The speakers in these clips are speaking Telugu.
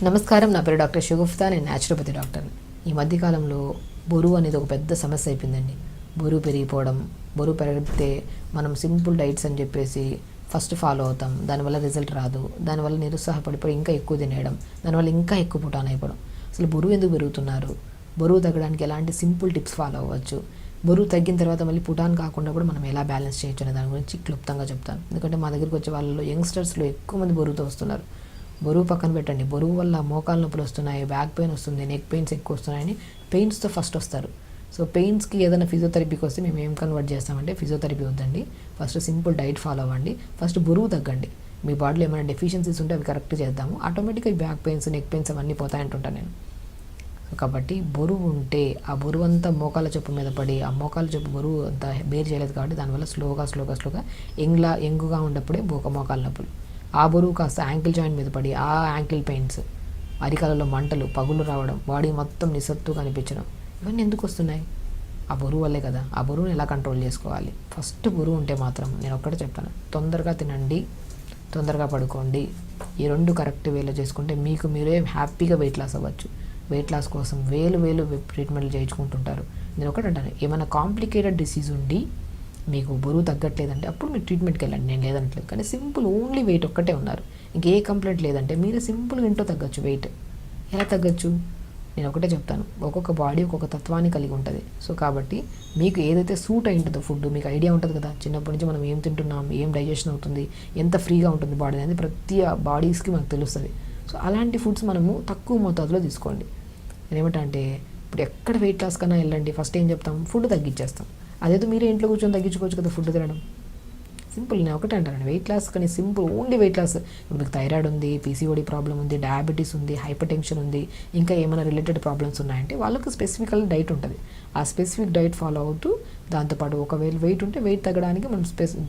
నమస్కారం, నా పేరు డాక్టర్ షగుఫ్తా. నేను న్యాచురోపతి డాక్టర్ని. ఈ మధ్యకాలంలో బరువు అనేది ఒక పెద్ద సమస్య అయిపోయిందండి. బరువు పెరిగిపోవడం, బరువు పెరిగితే మనం సింపుల్ డైట్స్ అని చెప్పేసి ఫస్ట్ ఫాలో అవుతాం, దానివల్ల రిజల్ట్ రాదు, దానివల్ల నిరుత్సాహపడిపోయి ఇంకా ఎక్కువ తినేయడం, దానివల్ల ఇంకా ఎక్కువ పుటాన్ అయిపోవడం. అసలు బరువు ఎందుకు పెరుగుతున్నారు, బరువు తగ్గడానికి ఎలాంటి సింపుల్ టిప్స్ ఫాలో అవ్వచ్చు, బరువు తగ్గిన తర్వాత మళ్ళీ పుటాన్ కాకుండా కూడా మనం ఎలా బ్యాలెన్స్ చేయొచ్చు అనే దాని గురించి క్లుప్తంగా చెప్తాను. ఎందుకంటే మా దగ్గరికి వచ్చే వాళ్ళలో యంగ్స్టర్స్లో ఎక్కువ మంది బరువుతో వస్తున్నారు. బరువు పక్కన పెట్టండి, బరువు వల్ల మోకాలు నొప్పులు వస్తున్నాయి, బ్యాక్ పెయిన్ వస్తుంది, నెక్ పెయిన్స్ ఎక్కువ వస్తున్నాయని పెయిన్స్తో ఫస్ట్ వస్తారు. సో పెయిన్స్కి ఏదైనా ఫిజియోథెరపీకి వస్తే మేము ఏం కన్వర్ట్ చేస్తామంటే, ఫిజియోథెరపీ వద్దండి, ఫస్ట్ సింపుల్ డైట్ ఫాలో అవ్వండి, ఫస్ట్ బరువు తగ్గండి, మీ బాడీలో ఏమైనా డెఫిషియన్సీస్ ఉంటే అవి కరెక్ట్ చేద్దాము, ఆటోమేటిక్గా బ్యాక్ పెయిన్స్, నెక్ పెయిన్స్ అవన్నీ పోతాయంటుంటాను నేను. కాబట్టి బరువు ఉంటే ఆ బరువు అంతా మోకాల చెప్పు మీద పడి, ఆ మోకాల చెప్పు బరువు అంతా బేర్ చేయలేదు కాబట్టి దానివల్ల స్లోగా యంగుగా ఉన్నప్పుడే మోకాల నొప్పులు, ఆ బరువు కాస్త యాంకిల్ జాయింట్ మీద పడి ఆ యాంకిల్ పెయిన్స్, అరికాలలో మంటలు, పగులు రావడం, బాడీ మొత్తం నిస్సత్తుగా అనిపించడం, ఇవన్నీ ఎందుకు వస్తున్నాయి? ఆ బరువు వల్లే కదా. ఆ బరువుని ఎలా కంట్రోల్ చేసుకోవాలి? ఫస్ట్ బరువు ఉంటే మాత్రం నేను ఒక్కటే చెప్తాను, తొందరగా తినండి, తొందరగా పడుకోండి. ఈ రెండు కరెక్ట్ వేలో చేసుకుంటే మీకు మీరే హ్యాపీగా వెయిట్ లాస్ అవ్వచ్చు. వెయిట్ లాస్ కోసం వేలు ట్రీట్మెంట్లు చేయించుకుంటుంటారు. నేను ఒకటి అంటాను, ఏమైనా కాంప్లికేటెడ్ డిసీజ్ ఉండి మీకు బరువు తగ్గట్లేదంటే అప్పుడు మీరు ట్రీట్మెంట్కి వెళ్ళండి, నేను లేదనట్లేదు. కానీ సింపుల్ ఓన్లీ వెయిట్ ఒక్కటే ఉన్నారు, ఇంకే కంప్లైంట్ లేదంటే మీరు సింపుల్గా ఇంట్లో తగ్గచ్చు. వెయిట్ ఎలా తగ్గచ్చు? నేను ఒకటే చెప్తాను, ఒక్కొక్క బాడీ ఒక్కొక్క తత్వాన్ని కలిగి ఉంటుంది. సో కాబట్టి మీకు ఏదైతే సూట్ అయి ఉంటుందో ఫుడ్ మీకు ఐడియా ఉంటుంది కదా, చిన్నప్పటి నుంచి మనం ఏం తింటున్నాం, ఏం డైజెషన్ అవుతుంది, ఎంత ఫ్రీగా ఉంటుంది బాడీ అనేది ప్రతి బాడీస్కి మనకు తెలుస్తుంది. సో అలాంటి ఫుడ్స్ మనము తక్కువ మోతాదులో తీసుకోండి. నేనేమంటా అంటే, ఇప్పుడు ఎక్కడ వెయిట్ లాస్ కన్నా వెళ్ళండి, ఫస్ట్ ఏం చెప్తాం, ఫుడ్ తగ్గించేస్తాం. అదేదో మీరే ఇంట్లో కూర్చొని తగ్గించుకోవచ్చు కదా ఫుడ్ తినడం. సింపుల్, నేను ఒకటే అంటానండి, వెయిట్ లాస్ కానీ సింపుల్ ఓన్లీ వెయిట్ లాస్. ఇప్పుడు మీకు థైరాయిడ్ ఉంది, పీసీఓడి ప్రాబ్లం ఉంది, డయాబెటీస్ ఉంది, హైపర్ టెన్షన్ ఉంది, ఇంకా ఏమైనా రిలేటెడ్ ప్రాబ్లమ్స్ ఉన్నాయంటే వాళ్ళకి స్పెసిఫికల్ డైట్ ఉంటుంది. ఆ స్పెసిఫిక్ డైట్ ఫాలో అవుతూ దాంతోపాటు ఒకవేళ వెయిట్ ఉంటే వెయిట్ తగ్గడానికి మనం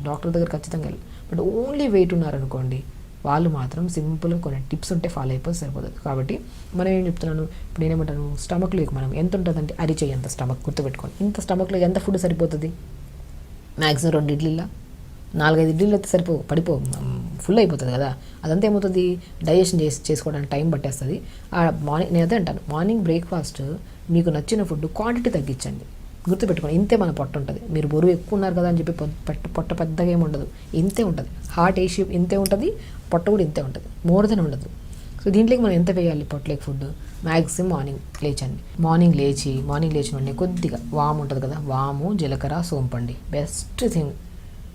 డాక్టర్ దగ్గర ఖచ్చితంగా వెళ్ళాలి. బట్ ఓన్లీ వెయిట్ ఉన్నారనుకోండి, వాళ్ళు మాత్రం సింపుల్గా కొన్ని టిప్స్ ఉంటే ఫాలో అయిపోతే సరిపోతుంది. కాబట్టి మనం ఏం చెప్తున్నాను, ఇప్పుడు నేనేమంటాను, స్టమక్లోకి మనం ఎంత ఉంటుందంటే అరిచేయి అంత స్టమక్ గుర్తుపెట్టుకోండి. ఇంత స్టమక్లో ఎంత ఫుడ్ సరిపోతుంది? మ్యాక్సిమం 2 ఇడ్లీలా 4-5 ఇడ్లీలు అయితే ఫుల్ అయిపోతుంది కదా. అదంతా ఏమవుతుంది, డైజెషన్ చేసుకోవడానికి టైం పట్టేస్తుంది. మార్నింగ్ నేను అదే అంటాను, మార్నింగ్ బ్రేక్ఫాస్ట్ మీకు నచ్చిన ఫుడ్ క్వాంటిటీ తగ్గించండి. గుర్తుపెట్టుకోండి, ఇంతే మన పొట్ట ఉంటుంది. మీరు బరువు ఎక్కువ ఉన్నారు కదా అని చెప్పి పొట్ట పెద్దగా ఏమి ఉండదు, ఇంతే ఉంటుంది. హార్ట్ ఏషియో ఇంతే ఉంటుంది, పొట్ట కూడా ఇంతే ఉంటుంది, మోర్ దెన్ ఉండదు. సో దీంట్లోకి మనం ఎంత వేయాలి పొట్టలేక ఫుడ్? మ్యాక్సిమం మార్నింగ్ లేచిన వెంటనే కొద్దిగా వాము ఉంటుంది కదా, వాము, జీలకర్ర, సోంపండి బెస్ట్ థింగ్.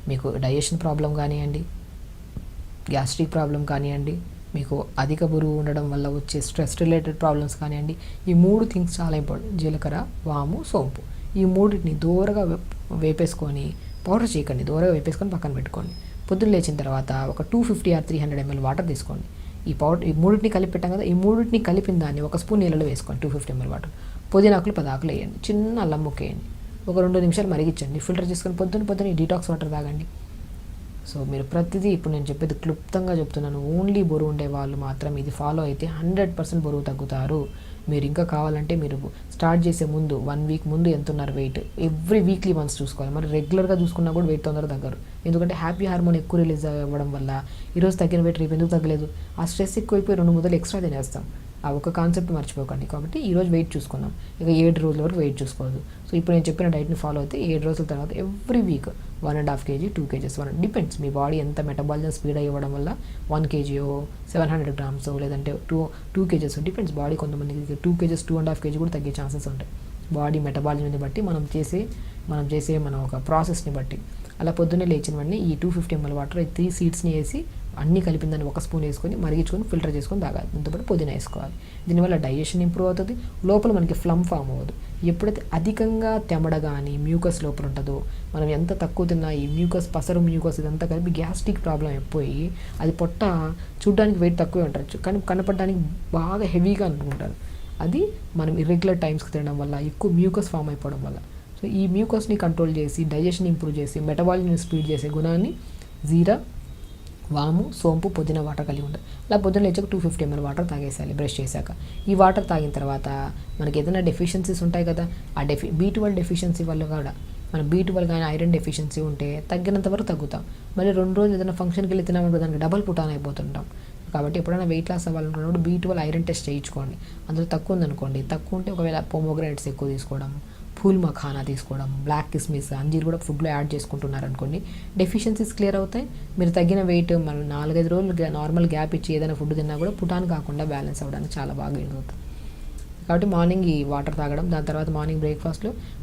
మీకు డైజెషన్ ప్రాబ్లం కానివ్వండి, గ్యాస్ట్రిక్ ప్రాబ్లం కానివ్వండి, మీకు అధిక బరువు ఉండడం వల్ల వచ్చే స్ట్రెస్ రిలేటెడ్ ప్రాబ్లమ్స్ కానివ్వండి, ఈ 3 థింగ్స్ చాలా ఇంపార్టెంట్. జీలకర్ర, వాము, సోంపు, ఈ 3టిని దూరగా వేపేసుకొని, పౌడర్ చేయకండి, దూరగా వేపేసుకొని పక్కన పెట్టుకోండి. పొద్దున్న లేచిన తర్వాత ఒక 250 or 300 ml వాటర్ తీసుకోండి. ఈ 3టిని కలిపి పెట్టాం కదా, ఈ 3టిని కలిపిన దాన్ని 1 స్పూన్ నీళ్ళలో వేసుకోండి. 250 ml వాటర్, పుదీనాకులు 10 ఆకులు వేయండి, చిన్న అల్లం ముక్క వేయండి, ఒక 2 నిమిషాలు మరిగించండి, ఫిల్టర్ చేసుకొని పొద్దున్న ఈ డీటాక్స్ వాటర్ తాగండి. సో మీరు ప్రతిదీ ఇప్పుడు నేను చెప్పేది క్లుప్తంగా చెప్తున్నాను. ఓన్లీ బరువు ఉండే వాళ్ళు మాత్రం ఇది ఫాలో అయితే 100% బరువు తగ్గుతారు. మీరు ఇంకా కావాలంటే మీరు స్టార్ట్ చేసే ముందు 1 వీక్ ముందు ఎంత ఉన్నారు వెయిట్, ఎవ్రీ వీక్లీ వన్స్ చూసుకోవాలి. మరి రెగ్యులర్గా చూసుకున్నా కూడా వెయిట్ తొందరగా తగ్గరు. ఎందుకంటే హ్యాపీ హార్మోన్ ఎక్కువ రిలీజ్ అవ్వడం వల్ల ఈరోజు తగ్గిన వెయిట్ రేపు ఎందుకు తగ్గలేదు, ఆ స్ట్రెస్ ఎక్కువైపోయి 2 ముద్దలు ఎక్స్ట్రా తినేస్తాం. ఆ ఒక కాన్సెప్ట్ మర్చిపోకండి. కాబట్టి ఈరోజు వెయిట్ చూసుకున్నాం, ఇక 7 రోజుల వరకు వెయిట్ చూసుకోవద్దు. సో ఇప్పుడు నేను చెప్పిన డైట్ని ఫాలో అయితే 7 రోజుల తర్వాత every week 1.5 kg, 2 kgs, depends మీ బాడీ ఎంత మెటబాలిజం స్పీడ్ అయ్యడం వల్ల 1 kg 700 grams లేదంటే 2 kgs డిపెండ్స్. బాడీ కొంతమందికి 2 kgs 2.5 kg కూడా తగ్గే ఛాన్సెస్ ఉంటాయి, బాడీ మెటబాలిజంని బట్టి, మనం చేసే మన ఒక ప్రాసెస్ని బట్టి. అలా పొద్దున్నే లేచిన వెంటనే ఈ 250 ml వాటర్ 3 సీడ్స్ని వేసి అన్నీ కలిపిన దాన్ని 1 స్పూన్ వేసుకొని మరిగించుకొని ఫిల్టర్ చేసుకొని తాగాలి. దాంతోపాటు పుదీనా వేసుకోవాలి. దీనివల్ల డైజెషన్ ఇంప్రూవ్ అవుతుంది, లోపల మనకి ఫ్లమ్ ఫామ్ అవ్వదు. ఎప్పుడైతే అధికంగా తెమడ కానీ మ్యూకస్ లోపల ఉంటుందో, మనం ఎంత తక్కువ తిన్నా ఈ పసరు మ్యూకస్ ఇదంతా కలిపి గ్యాస్ట్రిక్ ప్రాబ్లం అయిపోయి అది పొట్ట చూడడానికి వెయిట్ తక్కువే ఉండొచ్చు కానీ కనపడడానికి బాగా హెవీగా అనుకుంటారు. అది మనం ఇర్రెగ్యులర్ టైమ్స్కి తినడం వల్ల, ఎక్కువ మ్యూకస్ ఫామ్ అయిపోవడం వల్ల. సో ఈ మ్యూకస్ని కంట్రోల్ చేసి, డైజెషన్ ఇంప్రూవ్ చేసి, మెటబాలిజం స్పీడ్ చేసే గుణాన్ని జీరా, వాము, సోంపు, పుదీనా వాటర్ కలిగి ఉంటుంది. అలా పొద్దున్న లేచాక 250 ml వాటర్ తాగేసేయాలి బ్రష్ చేశాక. ఈ వాటర్ తాగిన తర్వాత మనకి ఏదైనా డెఫిషియన్సీస్ ఉంటాయి కదా, ఆ B12 డెఫిషియన్సీ వల్ల కూడా మన B12 కానీ ఐరన్ డెఫిషియన్సీ ఉంటే తగ్గినంత వరకు తగ్గుతాం. మళ్ళీ 2 రోజులు ఏదైనా ఫంక్షన్కి వెళ్ళి తినామంటే దానికి డబల్ పుటాన్ అయిపోతుంటాం. కాబట్టి ఎప్పుడైనా వెయిట్ లాస్ అవ్వాలనుకున్నప్పుడు B12 ఐరన్ టెస్ట్ చేయించుకోండి. అందులో తక్కువ ఉందనుకోండి, తక్కువ ఉంటే ఒకవేళ పోమోగ్రానేట్స్ ఎక్కువ తీసుకోవడం, ఫూల్ మఖానా తీసుకోవడం, బ్లాక్ కిస్మిస్, అంజీర్ కూడా ఫుడ్లో యాడ్ చేసుకుంటున్నారు అనుకోండి, డెఫిషియన్సీస్ క్లియర్ అవుతాయి. మీరు తగ్గిన వెయిట్ మనం 4-5 రోజులు నార్మల్ గ్యాప్ ఇచ్చి ఏదైనా ఫుడ్ తిన్నా కూడా పుటాన్ కాకుండా బ్యాలెన్స్ అవ్వడానికి చాలా బాగా యూజ్ అవుతుంది. కాబట్టి మార్నింగ్ ఈ వాటర్ తాగడం, దాని తర్వాత మార్నింగ్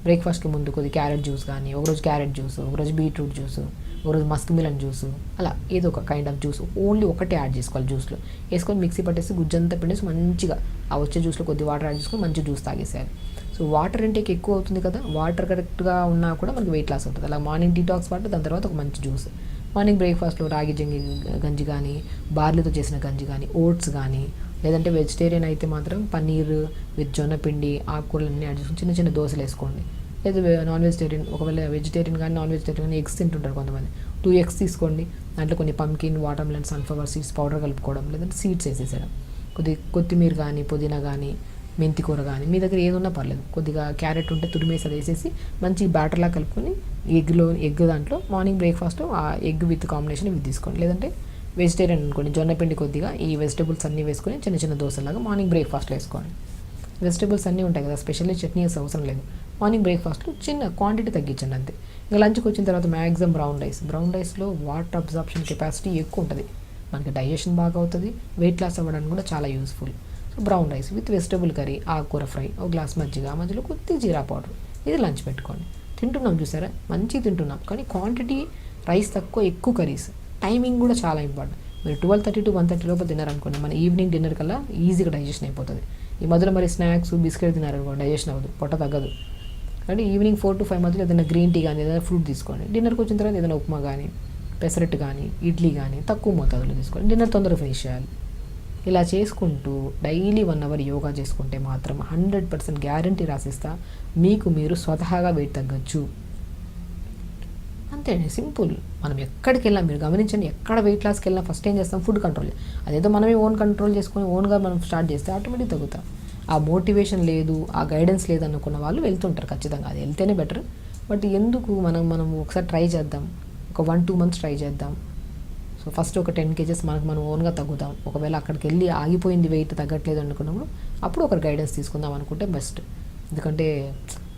బ్రేక్ఫాస్ట్కి ముందు కొద్ది క్యారెట్ జ్యూస్ కానీ, ఒకరోజు క్యారెట్ జ్యూస్, ఒకరోజు బీట్రూట్ జ్యూస్, ఒకరోజు మస్క్ మిలన్ జ్యూస్, అలా ఏదో ఒక కైండ్ ఆఫ్ జ్యూస్ ఓన్లీ ఒకటే యాడ్ చేసుకోవాలి. జ్యూస్లో వేసుకొని మిక్సీ పట్టేసి గుజ్జంతా పిండేసి మంచిగా ఆ వచ్చే జ్యూస్లో కొద్ది వాటర్ యాడ్ చేసుకొని మంచి జ్యూస్ తాగేసేయాలి. సో వాటర్ ఇంటేక్ ఎక్కువ అవుతుంది కదా, వాటర్ కరెక్ట్గా ఉన్నా కూడా మనకి వెయిట్ లాస్ అవుతుంది. అలా మార్నింగ్ డీటాక్స్ వాటర్, దాని తర్వాత ఒక మంచి జ్యూస్. మార్నింగ్ బ్రేక్ఫాస్ట్లో రాగి గంజి కానీ, బార్లీతో చేసిన గంజి కానీ, ఓట్స్ కానీ, లేదంటే వెజిటేరియన్ అయితే మాత్రం పన్నీర్ విత్ జొన్న పిండి, ఆకుకూరలన్నీ యాడ్ చేసుకుని చిన్న చిన్న దోశలు వేసుకోండి. లేదా నాన్ వెజిటేరియన్, ఒకవేళ వెజిటేరియన్ కానీ నాన్ వెజిటేరియన్ కానీ ఎగ్స్ తింటుంటారు కొంతమంది, 2 eggs తీసుకోండి. దాంట్లో కొన్ని pumpkin, water melon, sunflower seeds powder కలుపుకోవడం, లేదంటే సీడ్స్ వేసేసేయడం. కొత్తిమీర కానీ, పుదీనా కానీ, మెంతి కూర కానీ, మీ దగ్గర ఏది ఉన్నా పర్లేదు. కొద్దిగా క్యారెట్ ఉంటే తురిమేసి అది వేసేసి మంచి బ్యాటర్లా కలుపుకొని ఎగ్ దాంట్లో మార్నింగ్ బ్రేక్ఫాస్ట్ ఆ ఎగ్ విత్ కాంబినేషన్ ఇవి తీసుకోండి. లేదంటే వెజిటేరియన్ అనుకోండి, జొన్నపిండి కొద్దిగా ఈ వెజిటేబుల్స్ అన్నీ వేసుకొని చిన్న చిన్న దోశలాగా మార్నింగ్ బ్రేక్ఫాస్ట్లో వేసుకోండి. వెజిటేబుల్స్ అన్నీ ఉంటాయి కదా, స్పెషల్లీ చట్నీ వేసే అవసరం లేదు. మార్నింగ్ బ్రేక్ఫాస్ట్లో చిన్న క్వాంటిటీ తగ్గించండి అంతే. ఇంకా లంచ్కి వచ్చిన తర్వాత మ్యాక్సిమం బ్రౌన్ రైస్లో వాటర్ అబ్జార్ప్షన్ కెపాసిటీ ఎక్కువ ఉంటుంది, మనకి డైజెషన్ బాగా అవుతుంది, వెయిట్ లాస్ అవ్వడానికి కూడా చాలా useful. So brown rice with vegetable curry, ఆకుకూర ఫ్రై, ఒక గ్లాస్ మజ్జిగ, మధ్యలో కొద్ది జీరా పౌడర్, ఇది లంచ్ పెట్టుకోండి. తింటున్నాం చూసారా, మంచిగా తింటున్నాం, కానీ క్వాంటిటీ రైస్ తక్కువ, ఎక్కువ కర్రీస్. టైమింగ్ కూడా చాలా ఇంపార్టెంట్. మీరు 12:30 to 1:30 లోపల తిన్నారనుకోండి, మన ఈవినింగ్ డిన్నర్ కల్లా ఈజీగా డైజెషన్ అయిపోతుంది. ఈ మధ్యలో మరి స్నాక్స్, బిస్కెట్ తిన్నారనుకోండి, డైజెషన్ అవ్వదు, పొట్ట తగ్గదు. కాబట్టి ఈవినింగ్ 4 to 5 మధ్యలో ఏదైనా గ్రీన్ టీ కానీ, ఏదైనా ఫ్రూట్ తీసుకోండి. డిన్నర్కి వచ్చిన తర్వాత ఏదైనా ఉప్మా కానీ, పెసరట్టు కానీ, ఇడ్లీ కానీ తక్కువ మోతాదులో తీసుకోండి. డిన్నర్ తొందరగా ఫినిష్ చేయాలి. ఇలా చేసుకుంటూ డైలీ 1 hour యోగా చేసుకుంటే మాత్రం 100% గ్యారంటీ రాసిస్తా, మీకు మీరు స్వతహాగా వెయిట్ తగ్గచ్చు. అంతే, సింపుల్. మనం ఎక్కడికి వెళ్ళినా మీరు గమనించండి, ఎక్కడ వెయిట్ లాస్కి వెళ్ళినా ఫస్ట్ ఏం చేస్తాం, ఫుడ్ కంట్రోల్. అదేదో మనమే కంట్రోల్ చేసుకొని ఓన్గా మనం స్టార్ట్ చేస్తే ఆటోమేటిక్ తగ్గుతాం. ఆ మోటివేషన్ లేదు, ఆ గైడెన్స్ లేదు అనుకున్న వాళ్ళు వెళ్తుంటారు ఖచ్చితంగా, అది వెళ్తేనే బెటర్. బట్ ఎందుకు మనం ఒకసారి ట్రై చేద్దాం, ఒక 1-2 months ట్రై చేద్దాం. సో ఫస్ట్ ఒక 10 kgs మనం ఓన్గా తగ్గుతాం. ఒకవేళ అక్కడికి వెళ్ళి ఆగిపోయింది, వెయిట్ తగ్గట్లేదు అనుకున్నప్పుడు అప్పుడు ఒకరు గైడెన్స్ తీసుకుందాం అనుకుంటే బెస్ట్. ఎందుకంటే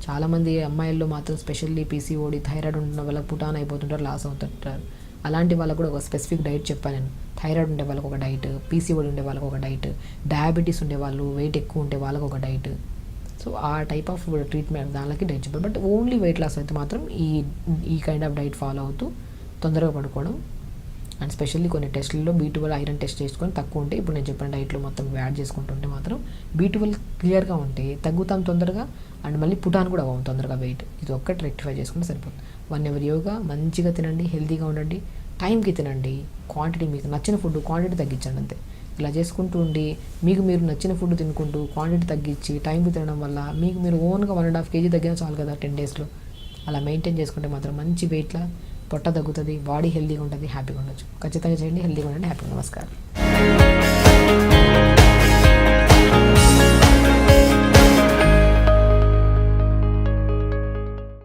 చాలామంది అమ్మాయిల్లో మాత్రం స్పెషల్లీ PCOD, థైరాయిడ్ ఉన్న వాళ్ళకి పుటాన్ అయిపోతుంటారు, లాస్ అవుతుంటారు. అలాంటి వాళ్ళకు కూడా ఒక స్పెసిఫిక్ డైట్ చెప్పాను నేను. థైరాయిడ్ ఉండే వాళ్ళకి ఒక డైట్, PCOD ఉండే వాళ్ళకి ఒక డైట్, డయాబెటీస్ ఉండే వాళ్ళు, వెయిట్ ఎక్కువ ఉంటే వాళ్ళకి ఒక డైట్. సో ఆ టైప్ ఆఫ్ ట్రీట్మెంట్ దానికి డైట్ చెప్పారు. బట్ ఓన్లీ వెయిట్ లాస్ అయితే మాత్రం ఈ కైండ్ ఆఫ్ డైట్ ఫాలో అవుతూ తొందరగా పడుకోవడం. అండ్ స్పెషల్లీ కొన్ని టెస్టుల్లో B12 ఐరన్ టెస్ట్ చేసుకొని తక్కువ ఉంటే, ఇప్పుడు నేను చెప్పిన డైట్లో మొత్తం యాడ్ చేసుకుంటుంటే మాత్రం B12 క్లియర్గా ఉంటే తగ్గుతాం తొందరగా, అండ్ మళ్ళీ పుటాన్ కూడా అవ్వం తొందరగా వెయిట్. ఇది ఒక్కటి రెక్టిఫై చేసుకుంటే సరిపోతుంది. 1 hour యోగా, మంచిగా తినండి, హెల్తీగా ఉండండి, టైంకి తినండి, క్వాంటిటీ మీకు నచ్చిన ఫుడ్ క్వాంటిటీ తగ్గించండి అంతే. ఇలా చేసుకుంటూ ఉండి మీకు మీరు నచ్చిన ఫుడ్ తినుకుంటూ క్వాంటిటీ తగ్గించి టైంకి తినడం వల్ల మీకు మీరు ఓన్గా 1.5 kg తగ్గినా చాలు కదా 10 daysలో. అలా మెయింటైన్ చేసుకుంటే మాత్రం మంచి వెయిట్లా పొట్ట తగ్గుతుంది, బాడీ హెల్తీగా ఉంటుంది, హ్యాపీగా ఉండొచ్చు. ఖచ్చితంగా చేయండి, హెల్తీగా ఉండండి, హ్యాపీగా. నమస్కారం.